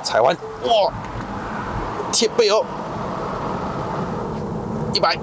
踩完，哇，贴背哦，100。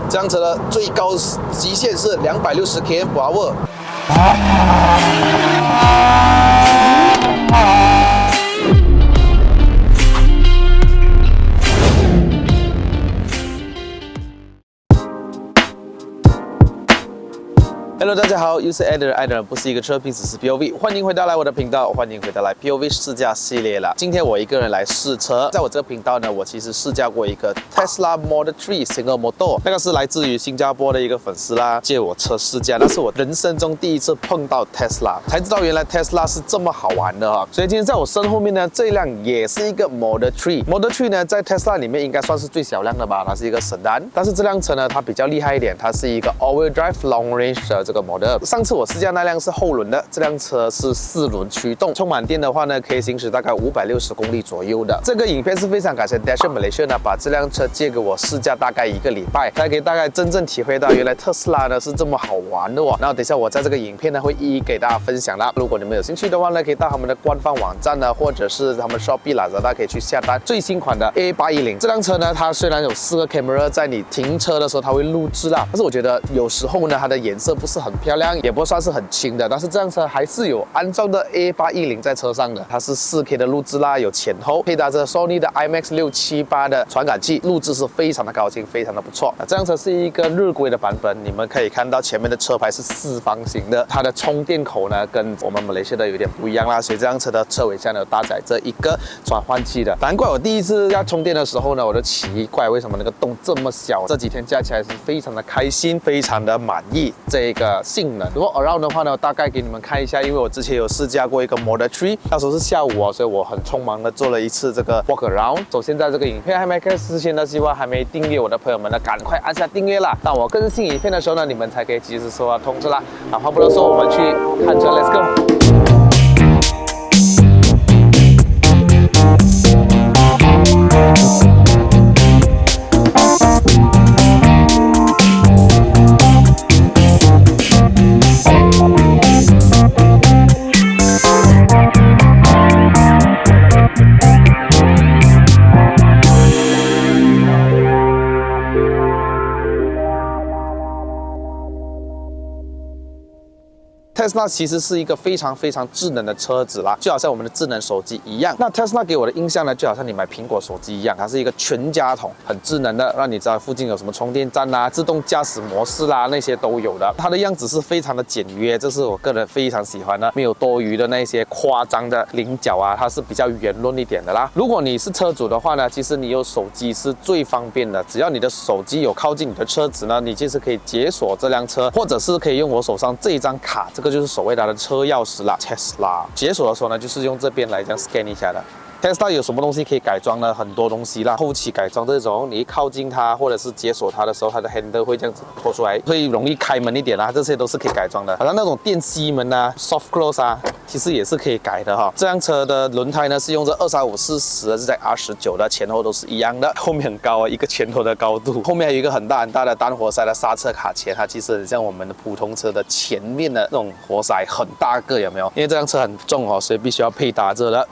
这辆车的最高极限是260 km/h。Hello， 大家好，又是 Eder， 爱的人不是一个车评，只是 POV， 欢迎回到我的频道，欢迎回到POV 试驾系列了。今天我一个人来试车，在我这个频道呢，我其实试驾过一个 Tesla Model 3 Single Motor， 那个是来自于新加坡的一个粉丝啦，借我车试驾，那是我人生中第一次碰到 Tesla， 才知道原来 Tesla 是这么好玩的哈。所以今天在我身后面呢，这辆也是一个 Model 3。Model 3呢，在 Tesla 里面应该算是最小辆的吧，它是一个sedan，但是这辆车呢，它比较厉害一点，它是一个 All-Wheel Drive Long Range 的这个 Model。上次我试驾那辆是后轮的，这辆车是4轮驱动，充满电的话呢，可以行驶大概560公里左右的。这个影片是非常感谢 Dash Malaysia 呢，把这辆车借给我试驾大概1个礼拜，才可以大概真正体会到原来特斯拉呢是这么好玩的哦。然后等一下我在这个影片呢会一一给大家分享啦。如果你们有兴趣的话呢，可以到他们的官方网站呢，或者是他们 Shopee 啦，大家可以去下单最新款的 A810。这辆车呢，它虽然有4个 camera 在你停车的时候它会录制啦，但是我觉得有时候呢，它的颜色不是很漂亮。也不算是很轻的，但是这辆车还是有安装的 A810在车上的，它是4K 的录制啦，有前后，配搭着 Sony 的 IMX678的传感器，录制是非常的高清，非常的不错。这辆车是一个日规的版本，你们可以看到前面的车牌是4方形的，它的充电口呢跟我们马来西亚的有点不一样啦，所以这辆车的车尾箱呢有搭载这一个转换器的。难怪我第一次要充电的时候呢，我就奇怪为什么那个洞这么小。这几天加起来是非常的开心，非常的满意这个性能。如果 around 的话呢，我大概给你们看一下，因为我之前有试驾过一个 Model 3，那时候是下午哦，所以我很匆忙的做了一次这个 walk around。首先在这个影片还没开始之前呢，希望还没订阅我的朋友们呢，赶快按下订阅啦。当我更新影片的时候呢，你们才可以及时收到通知啦。好，话不多说，我们去看车 ，Let's go。Tesla 其实是一个非常非常智能的车子啦，就好像我们的智能手机一样。那 Tesla 给我的印象呢，就好像你买苹果手机一样，它是一个全家桶，很智能的，让你知道附近有什么充电站啦、自动驾驶模式啦，那些都有的。它的样子是非常的简约，这是我个人非常喜欢的，没有多余的那些夸张的棱角啊，它是比较圆润一点的啦。如果你是车主的话呢，其实你有手机是最方便的，只要你的手机有靠近你的车子呢，你就是可以解锁这辆车，或者是可以用我手上这一张卡，这个就是所谓它的车钥匙啦。Tesla 解锁的时候呢，就是用这边来这样 scan 一下的。Tesla 有什么东西可以改装呢？很多东西啦，后期改装这种，你一靠近它或者是解锁它的时候，它的 handle 会这样子拖出来，会容易开门一点啦，这些都是可以改装的。好像那种电吸门啊 ，soft close 啊，其实也是可以改的哈。这辆车的轮胎呢是用着235/40的，是在 R19的，前后都是一样的，后面很高啊，一个拳头的高度，后面还有一个很大很大的单活塞的刹车卡钳，它其实很像我们的普通车的前面的那种活塞，很大个，有没有？因为这辆车很重哦，所以必须要配搭着的。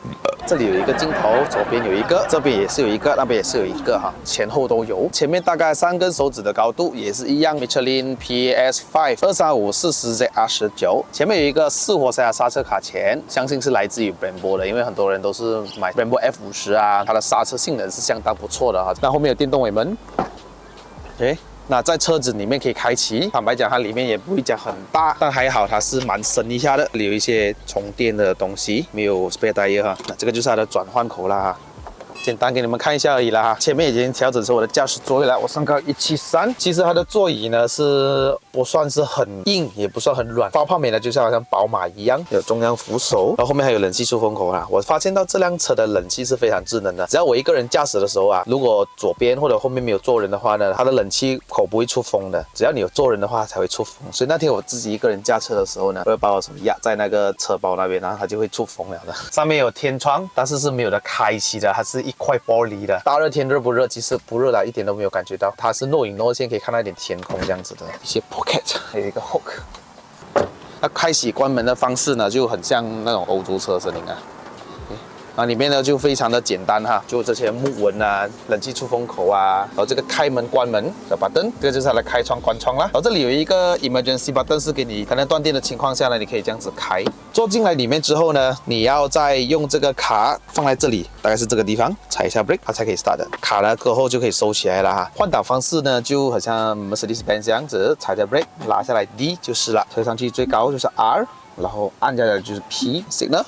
这里有一个镜头，左边有一个，这边也是有一个，那边也是有一个哈，前后都有。前面大概3根手指的高度，也是一样 Michelin PS5 235/40ZR19。前面有一个4活塞的刹车卡钳，相信是来自于 Brembo 的，因为很多人都是买 Brembo F50啊，它的刹车性能是相当不错的哈。那后面有电动尾门，那在车子里面可以开启，坦白讲，它里面也不会讲很大，但还好它是蛮深一下的，这里有一些充电的东西，没有 spare tire 哈。那这个就是它的转换口啦。简单给你们看一下而已啦。前面已经调整成我的驾驶座椅了，我身高173。其实它的座椅呢是不算是很硬，也不算很软，发泡棉呢就像好像宝马一样，有中央扶手，然后后面还有冷气出风口啦。我发现到这辆车的冷气是非常智能的，只要我一个人驾驶的时候啊，如果左边或者后面没有坐人的话呢，它的冷气口不会出风的，只要你有坐人的话才会出风。所以那天我自己一个人驾车的时候呢，我会把我手压在那个车包那边，然后它就会出风了的。上面有天窗，但是没有的开启的，它是一块玻璃的。大热天热不热？其实不热啦，一点都没有感觉到。它是若隐若现，可以看到一点天空这样子的。一些 pocket， 还有一个 hook。那开启关门的方式呢，就很像那种欧洲车声音啊。啊，里面呢就非常的简单哈，就这些木纹啊、冷气出风口啊，然后这个开门关门的 button， 这个就是它的开窗关窗啦。然后这里有一个 emergency button， 是给你可能断电的情况下呢，你可以这样子开。坐进来里面之后呢，你要再用这个卡放在这里，大概是这个地方，踩一下 brake， 它才可以 start 的。卡了过后就可以收起来了哈。换挡方式呢，就好像 Mercedes-Benz 这样子，踩着 brake 拉下来 D 就是了，推上去最高就是 R， 然后按下来就是 P signal。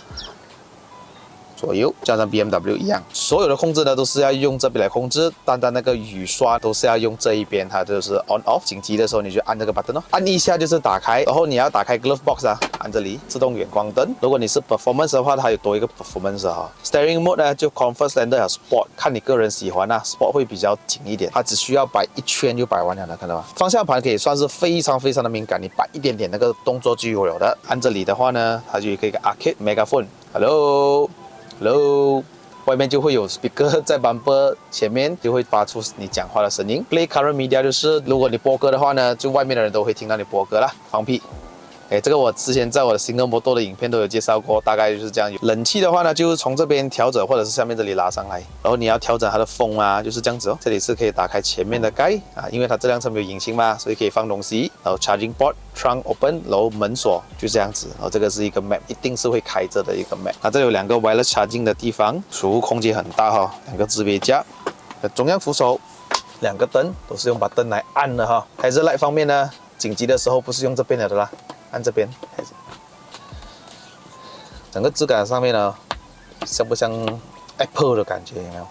左右，就像 BMW 一样，所有的控制呢都是要用这边来控制，单单那个雨刷都是要用这一边，它就是 on off， 紧急的时候你就按这个 button 哦，按一下就是打开，然后你要打开 glove box 啊，按这里自动远光灯。如果你是 performance 的话，它有多一个 performance 哈。Steering mode 呢就 comfort standard 和 sport， 看你个人喜欢啊 ，sport 会比较紧一点，它只需要摆一圈就摆完了，看到吗？方向盘可以算是非常非常的敏感，你摆一点点那个动作就有了的。按这里的话呢，它就可以一个 arcade megaphone。Hello， 外面就会有 speaker 在 bumper 前面就会发出你讲话的声音。Play current media 就是如果你播歌的话呢，就外面的人都会听到你播歌啦。放屁。这个我之前在我的 Single Motor 的影片都有介绍过，大概就是这样。冷气的话呢，就是从这边调整，或者是下面这里拉上来，然后你要调整它的风啊，就是这样子哦。这里是可以打开前面的盖啊，因为它这辆车没有引擎嘛，所以可以放东西。然后 charging port、trunk open， 然后门锁就这样子。然后这个是一个 map， 一定是会开着的一个 map。这里有2个 wireless charging 的地方，储物空间很大哈。2个置备架，中央扶手，2个灯都是用把灯来按的哈。还是 light 方面呢，紧急的时候不是用这边的啦。按这边，整个质感上面呢，像不像 Apple 的感觉？有没有？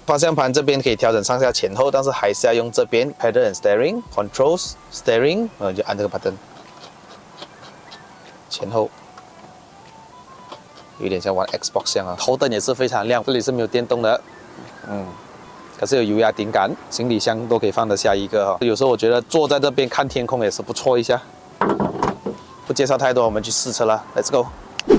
方向盘这边可以调整上下前后，但是还是要用这边 Pedal and Steering Controls Steering， 就按这个 button， 前后，有点像玩 Xbox 一样啊。头灯也是非常亮，这里是没有电动的，可是有油压顶杆，行李箱都可以放得下一个哈。有时候我觉得坐在这边看天空也是不错一下。不介绍太多，我们去试车啦 ，Let's go。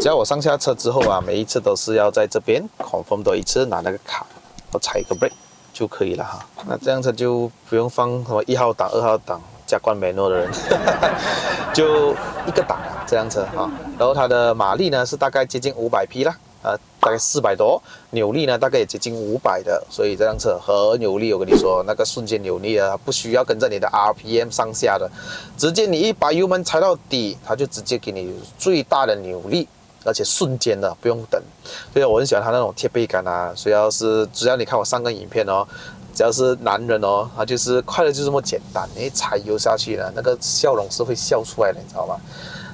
只要我上下车之后啊，每一次都是要在这边 confirm 多一次，拿那个卡，然后踩一个 brake 就可以了哈。那这样车就不用放什么1号档、2号档、加关manual的人，就一个档这辆车哈。然后它的马力呢是大概接近500匹啦。大概400多，扭力呢大概也接近500的，所以这辆车很有力。我跟你说，那个瞬间扭力啊，不需要跟着你的 RPM 上下的，直接你一把油门踩到底，它就直接给你最大的扭力，而且瞬间的，不用等。所以我很喜欢它那种贴背感啊。只要你看我上个影片哦，只要是男人哦，他就是快乐就这么简单，你一踩油下去了，那个笑容是会笑出来的，你知道吗？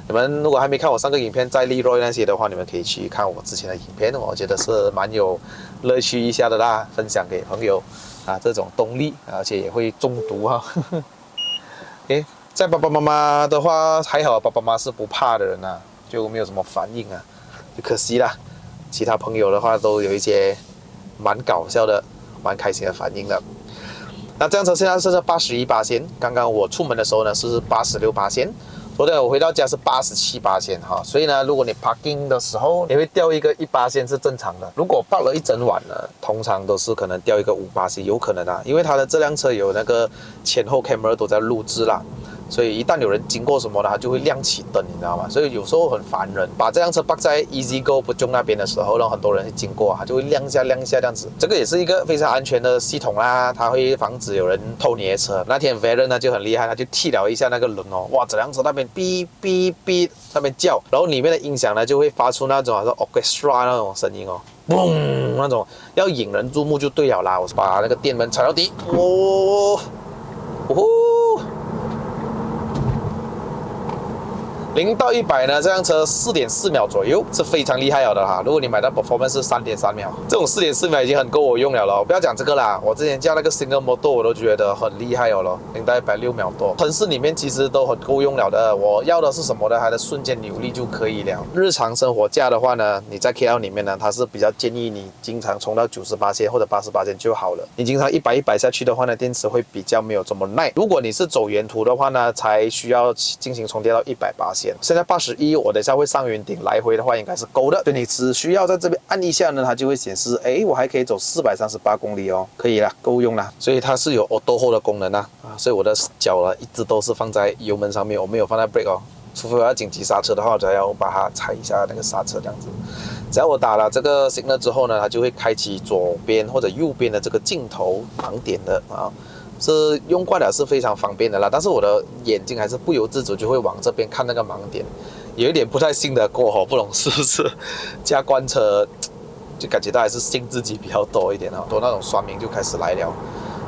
你们如果还没看我上个影片在Leroy那些的话，你们可以去看我之前的影片，我觉得是蛮有乐趣一下的啦，分享给朋友啊，这种动力，而且也会中毒哈。在爸爸妈妈的话还好，爸爸妈妈是不怕的人啊，就没有什么反应啊，就可惜啦。其他朋友的话都有一些蛮搞笑的、蛮开心的反应的。那这辆车现在是81%，刚刚我出门的时候呢是86%。昨天我回到家是87%哈，所以呢，如果你 parking 的时候你会掉一个1%是正常的。如果park了一整晚呢，通常都是可能掉一个5%，有可能啊，因为它的这辆车有那个前后 camera 都在录制啦。所以一旦有人经过什么的，它就会亮起灯，你知道吗？所以有时候很烦人。把这辆车park在 Easy Go 不中那边的时候，让很多人经过，它就会亮一下这样子。这个也是一个非常安全的系统啦，它会防止有人偷你的车。那天 Varen 呢就很厉害，他就踢了一下那个轮哦，哇，整辆车那边哔哔哔那边叫，然后里面的音响呢就会发出那种好像 orchestra 那种声音哦，嘣那种要引人注目就对了啦。我把那个电门踩到底，哦0到100呢，这辆车4.4秒左右是非常厉害了的哈。如果你买到 Performance 是3.3秒，这种4.4秒已经很够我用了咯。不要讲这个啦，我之前叫那个 Single Motor 我都觉得很厉害了咯，0到100 6秒多。城市里面其实都很够用了的。我要的是什么呢？它的瞬间扭力就可以了。日常生活驾的话呢，你在 KL 里面呢，它是比较建议你经常充到98%或者80%就好了。你经常100下去的话呢，电池会比较没有这么耐。如果你是走远途的话呢，才需要进行充电到100%。显。现在81，我等一下会上云顶，来回的话应该是够的。所以你只需要在这边按一下呢，它就会显示，哎，我还可以走438公里哦，可以了，够用了。所以它是有 auto hold 的功能啊，所以我的脚呢一直都是放在油门上面，我没有放在 brake 哦。除非我要紧急刹车的话，我才要把它踩一下那个刹车这样子。只要我打了这个 signal 之后呢，它就会开启左边或者右边的这个镜头盲点的啊，是用惯了是非常方便的啦。但是我的眼睛还是不由自主就会往这边看那个盲点，有一点不太信得过哦，不懂是不是？加官车就感觉到还是信自己比较多一点哦，多那种酸民就开始来了。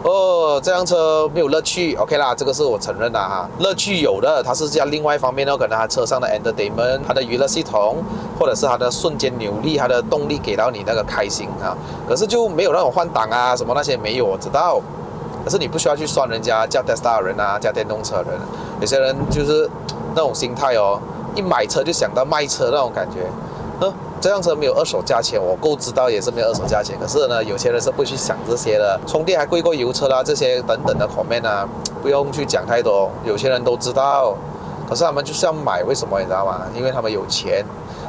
哦，这辆车没有乐趣 ，OK 啦，这个是我承认的哈。乐趣有的，它是加另外一方面呢，可能它车上的 entertainment， 它的娱乐系统，或者是它的瞬间扭力，它的动力给到你那个开心啊。可是就没有那种换挡啊什么那些没有，我知道。可是你不需要去酸人家驾 Tesla 的人啊，驾电动车的人，有些人就是那种心态哦，一买车就想到卖车那种感觉。这辆车没有二手价钱，我够知道也是没有二手价钱。可是呢，有些人是不去想这些的，充电还贵过油车啦，这些等等的 comment 啊，不用去讲太多。有些人都知道，可是他们就是要买，为什么你知道吗？因为他们有钱，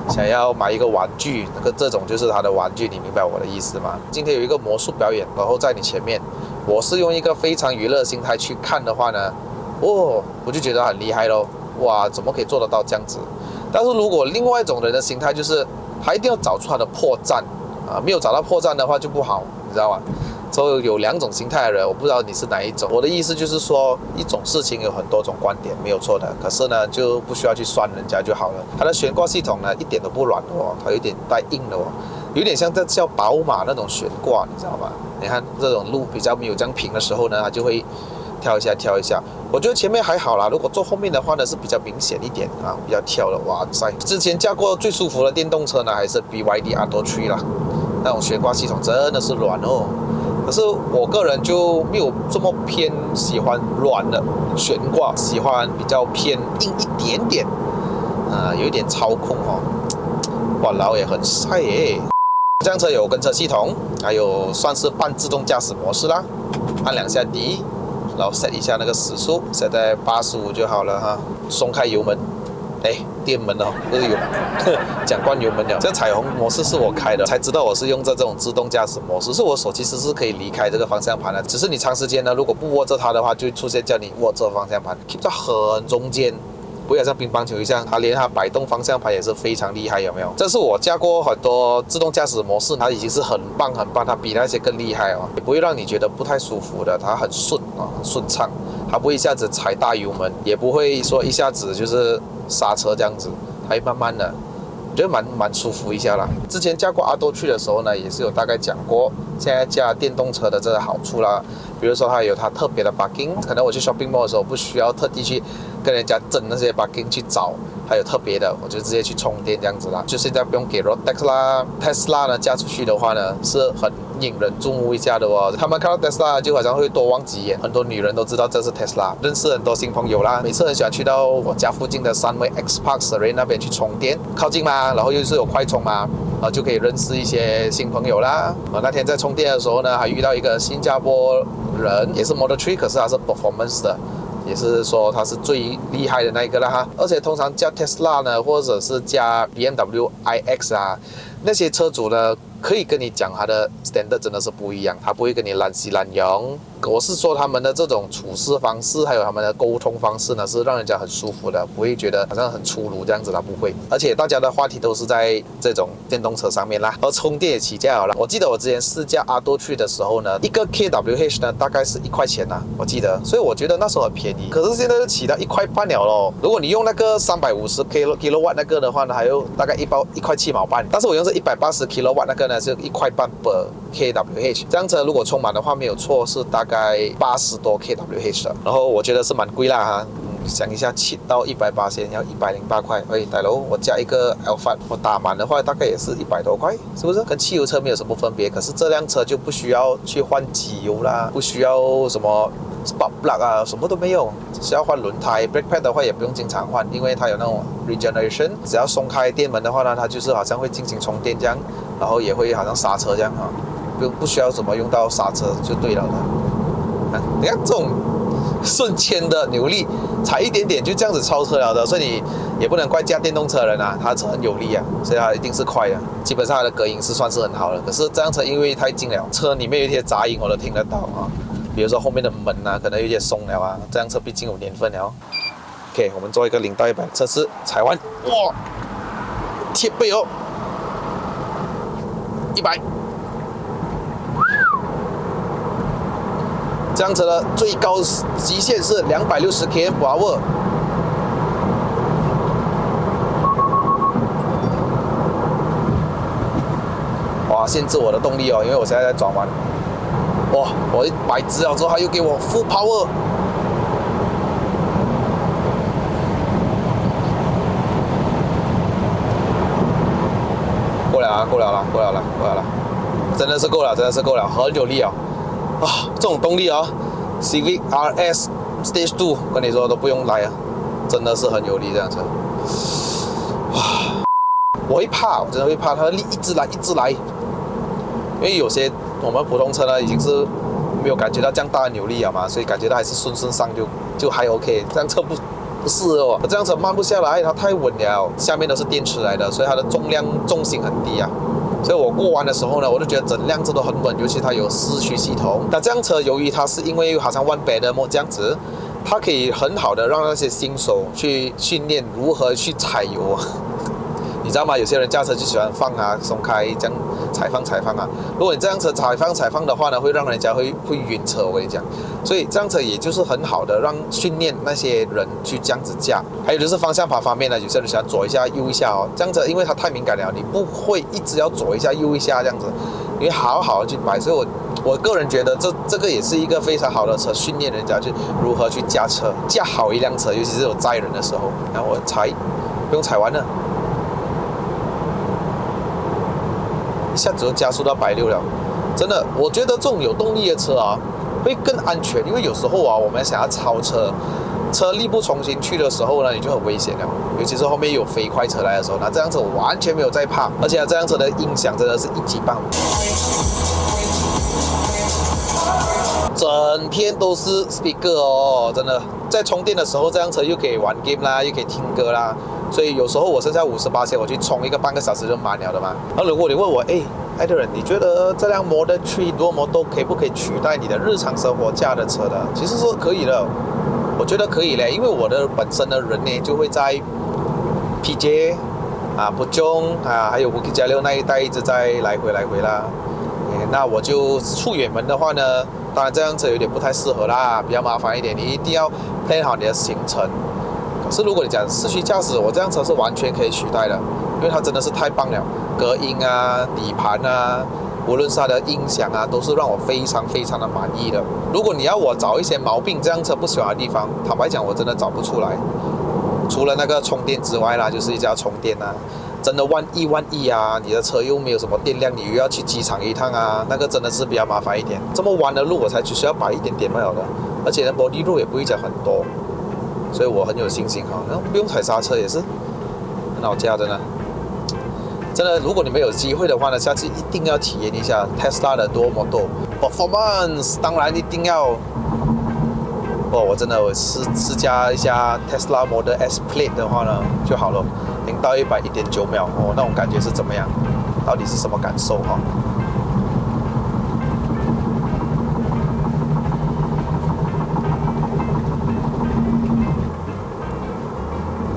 想要买一个玩具，这种就是他的玩具，你明白我的意思吗？今天有一个魔术表演，然后在你前面，我是用一个非常娱乐心态去看的话呢，我就觉得很厉害咯。哇，怎么可以做得到这样子？但是如果另外一种人的心态就是，他一定要找出他的破绽啊，没有找到破绽的话就不好，你知道吗？所以有两种心态的人，我不知道你是哪一种。我的意思就是说，一种事情有很多种观点，没有错的。可是呢，就不需要去酸人家就好了。它的悬挂系统呢，一点都不软的哦，它有点带硬的哦，有点像这叫宝马那种悬挂，你知道吗？你看这种路比较没有这样平的时候呢，它就会跳一下跳一下。我觉得前面还好啦，如果坐后面的话呢是比较明显一点啊，比较跳的。哇塞，之前驾过最舒服的电动车呢还是 BYD Atto 3啦，那种悬挂系统真的是软哦。可是我个人就没有这么偏喜欢软的悬挂，喜欢比较偏硬一点点啊，有一点操控哦。哇，老也很帅耶！这辆车有跟车系统，还有算是半自动驾驶模式啦，按2下D。然后 set 一下那个时速 ，set 在85就好了哈。松开油门，哎，电门哦，不是油门，讲关油门了。这彩虹模式是我开的，才知道我是用这种自动驾驶模式。是我手其实是可以离开这个方向盘的，只是你长时间呢，如果不握着它的话，就会出现叫你握着方向盘 ，keep 在很中间。不要像乒乓球一样，它连它摆动方向盘也是非常厉害，有没有？这是我驾过很多自动驾驶模式，它已经是很棒很棒，它比那些更厉害哦，也不会让你觉得不太舒服的，它很顺啊，很顺畅，它不会一下子踩大油门，也不会说一下子就是刹车这样子，它会慢慢的。我觉得蛮舒服一下啦。之前驾过Atto 3的时候呢，也是有大概讲过，现在驾电动车的这个好处啦。比如说它有它特别的 parking， 可能我去 shopping mall 的时候不需要特地去跟人家争那些 parking 去找，还有特别的，我就直接去充电这样子啦。就现在不用给 road tax 啦。Tesla 呢驾出去的话呢，是很引人注目一下的哦。他们看到 Tesla 就好像会多望几眼，很多女人都知道这是 Tesla， 认识很多新朋友啦。每次很喜欢去到我家附近的Sunway X Park Serene 那边去充电，靠近嘛，然后又是有快充嘛。就可以认识一些新朋友啦。那天在充电的时候呢，还遇到一个新加坡人，也是 Model 3，可是他是 Performance 的，也是说他是最厉害的那一个啦哈。而且通常加 Tesla 呢，或者是加 BMW iX 啊，那些车主呢，可以跟你讲他的 standard 真的是不一样，他不会跟你懒西懒洋。我是说他们的这种处事方式，还有他们的沟通方式呢，是让人家很舒服的，不会觉得好像很粗鲁这样子啦，不会。而且大家的话题都是在这种电动车上面啦，而充电也起价好了。我记得我之前试驾Atto 3的时候呢，一个 kWh 呢大概是1块钱呐，我记得，所以我觉得那时候很便宜。可是现在就起到1块半了咯。如果你用那个350 kW 那个的话呢，还有大概1块7毛半。但是我用这180 kW 那个呢，是1块半 per kWh。这样车如果充满的话，没有错是大概80多 kWh 的。然后我觉得是蛮贵啦哈。想一下，7到180要108块。哎，大佬，我加一个 Alphard， 我打满的话大概也是100多块，是不是？跟汽油车没有什么分别。可是这辆车就不需要去换机油啦，不需要什么 spark plug 啊，什么都没有，只需要换轮胎。brake pad 的话也不用经常换，因为它有那种 regeneration。只要松开电门的话呢，它就是好像会进行充电这样，然后也会好像刹车这样啊，不需要怎么用到刹车就对了的。你看这种瞬间的扭力，踩一点点就这样子超车了的，所以你也不能怪驾电动车的人啊，它车很有力啊，所以它一定是快的。基本上它的隔音是算是很好的，可是这辆车因为太近了，车里面有一些杂音我都听得到啊，比如说后面的门啊，可能有点松了啊。这辆车毕竟有年份了。OK， 我们做一个0到100，测试踩完，哇，贴背哦，100。这辆车的最高极限是260 km/h。哇，限制我的动力哦，因为我现在在转弯。哇，我一摆直了之后，它又给我 full power。够了，真的是够了，很有力啊！这种动力啊 ，Civic RS Stage 2，跟你说都不用来啊，真的是很有力这辆车。哇，我会怕，我真的会怕，它的力一直来，因为有些我们普通车呢已经是没有感觉到这样大的扭力了嘛，所以感觉到还是顺上就还 OK， 这辆车不是哦，这辆车慢不下来，它太稳了，下面都是电池来的，所以它的重心很低啊。所以我过弯的时候呢，我就觉得整辆车都很稳，尤其它有四驱系统。那这辆车由于它是因为好像One Pedal这样子，它可以很好的让那些新手去训练如何去踩油啊。你知道吗？有些人驾车就喜欢放啊、松开这样踩放啊。如果你这辆车踩放的话呢，会让人家会晕车。我跟你讲，所以这辆车也就是很好的让训练那些人去这样子驾。还有就是方向盘方面呢，有些人喜欢左一下右一下哦，这样子因为它太敏感了，你不会一直要左一下右一下这样子，你会好好的去摆。所以我个人觉得这个也是一个非常好的车，训练人家去如何去驾车，驾好一辆车，尤其是有载人的时候。然后我不用踩完了。一下子就加速到160了，真的，我觉得这种有动力的车啊，会更安全，因为有时候啊，我们想要超车，车力不从心去的时候呢，你就很危险了，尤其是后面有飞快车来的时候，那这辆车我完全没有在怕，而且这辆车的音响真的是一级棒，整片都是 speaker 哦，真的，在充电的时候，这辆车又可以玩 game 啦，又可以听歌啦。所以有时候我剩下58%，我去充一个半个小时就满了的嘛。那如果你问我，艾德人，你觉得这辆 Model 3 Dual Motor 可不可以取代你的日常生活驾的车呢？其实是可以的，我觉得可以嘞，因为我的本身的人呢就会在 PJ 啊、Pujong 啊，还有Bukit Jalil那一带一直在来回啦。那我就出远门的话呢，当然这辆车有点不太适合啦，比较麻烦一点，你一定要 plan 好你的行程。可是如果你讲市区驾驶，我这辆车是完全可以取代的，因为它真的是太棒了，隔音啊、底盘啊，无论是它的音响啊，都是让我非常的满意的。如果你要我找一些毛病，这辆车不喜欢的地方，坦白讲，我真的找不出来。除了那个充电之外啦，就是一家充电啊，真的万一啊，你的车又没有什么电量，你又要去机场一趟啊，那个真的是比较麻烦一点。这么弯的路我才只需要摆一点点罢了的，而且呢，摩的路也不会讲很多。所以我很有信心哈，然后不用踩刹车也是很好驾，真的，如果你们有机会的话呢，下次一定要体验一下 Tesla 的 Dual Motor Performance， 当然一定要。我真的试驾一下 Tesla Model S Plate 的话呢就好了，0到100 1.9秒那种感觉是怎么样？到底是什么感受哈？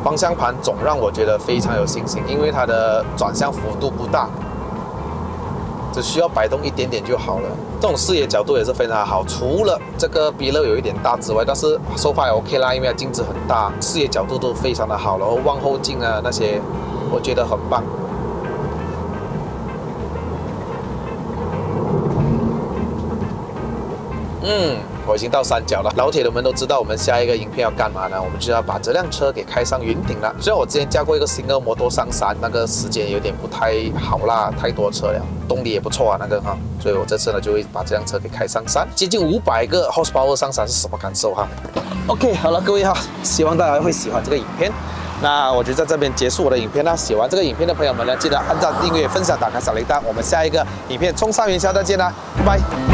方向盘总让我觉得非常有信心，因为它的转向幅度不大，只需要摆动一点点就好了。这种视野角度也是非常好，除了这个 B 乐有一点大之外，但是收发也 OK 啦，因为它镜子很大，视野角度都非常的好，然后望后镜啊那些，我觉得很棒。我已经到山脚了。老铁们都知道我们下一个影片要干嘛呢？我们就要把这辆车给开上云顶了。虽然我之前驾过一个Single摩托上山，那个时间有点不太好啦，太多车了，动力也不错啊那个哈，所以我这次呢就会把这辆车给开上山，接近500个 horsepower 上山是什么感受哈 ？OK， 好了各位哈，希望大家会喜欢这个影片。那我就在这边结束我的影片啦。喜欢这个影片的朋友们呢，记得按赞、订阅、分享、打开小铃铛。我们下一个影片冲上云霄再见啦，拜拜。